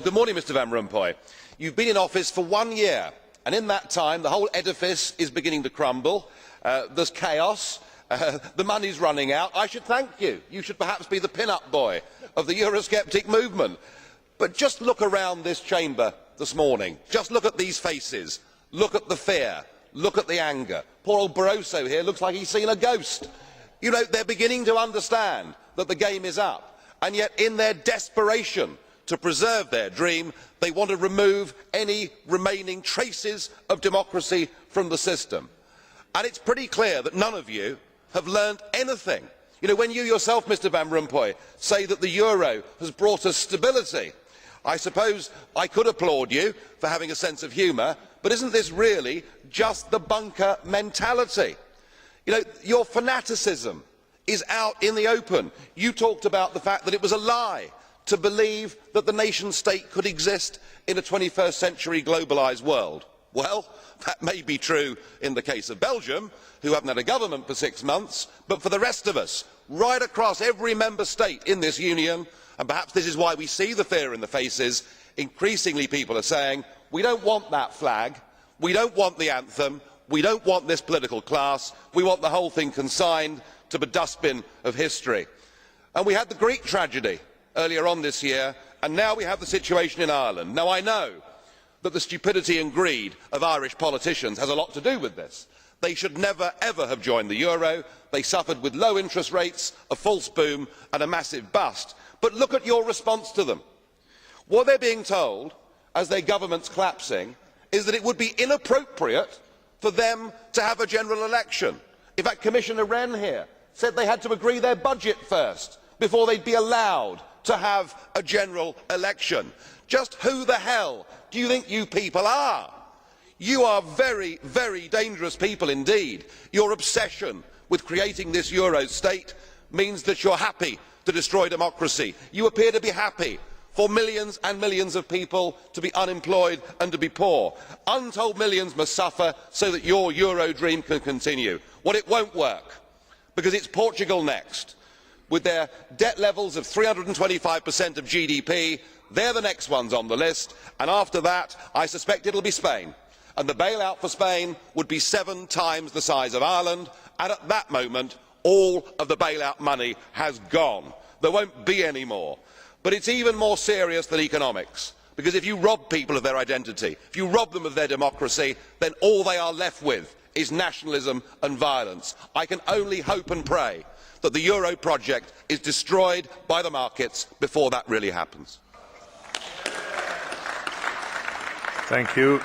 Well, good morning, Mr Van Rompuy. You've been in office for 1 year, and in that time the whole edifice is beginning to crumble. There's chaos. The money's running out. I should thank you. You should perhaps be the pin-up boy of the Eurosceptic movement. But just look around this chamber this morning. Just look at these faces. Look at the fear. Look at the anger. Poor old Barroso here looks like he's seen a ghost. You know, they're beginning to understand that the game is up, and yet in their desperation to preserve their dream, they want to remove any remaining traces of democracy from the system. And it's pretty clear that none of you have learned anything. You know, when you yourself, Mr Van Rompuy, say that the euro has brought us stability, I suppose I could applaud you for having a sense of humour, but isn't this really just the bunker mentality? You know, your fanaticism is out in the open. You talked about the fact that it was a lie to believe that the nation state could exist in a 21st century globalised world. Well, that may be true in the case of Belgium, who haven't had a government for 6 months, but for the rest of us, right across every member state in this union, and perhaps this is why we see the fear in the faces, increasingly people are saying, we don't want that flag, we don't want the anthem, we don't want this political class, we want the whole thing consigned to the dustbin of history. And we had the Greek tragedy earlier on this year, and now we have the situation in Ireland. Now, I know that the stupidity and greed of Irish politicians has a lot to do with this. They should never ever have joined the euro. They suffered with low interest rates, a false boom and a massive bust. But look at your response to them. What they're being told, as their government's collapsing, is that it would be inappropriate for them to have a general election. In fact, Commissioner Rehn here said they had to agree their budget first before they'd be allowed to have a general election. Just who the hell do you think you people are? You are very, very dangerous people indeed. Your obsession with creating this euro state means that you're happy to destroy democracy. You appear to be happy for millions and millions of people to be unemployed and to be poor. Untold millions must suffer so that your euro dream can continue. Well, it won't work, because it's Portugal next. With their debt levels of 325% of GDP, they're the next ones on the list, and after that, I suspect it'll be Spain. And the bailout for Spain would be 7 times the size of Ireland, and at that moment, all of the bailout money has gone. There won't be any more. But it's even more serious than economics, because if you rob people of their identity, if you rob them of their democracy, then all they are left with is nationalism and violence. I can only hope and pray that the euro project is destroyed by the markets before that really happens. Thank you.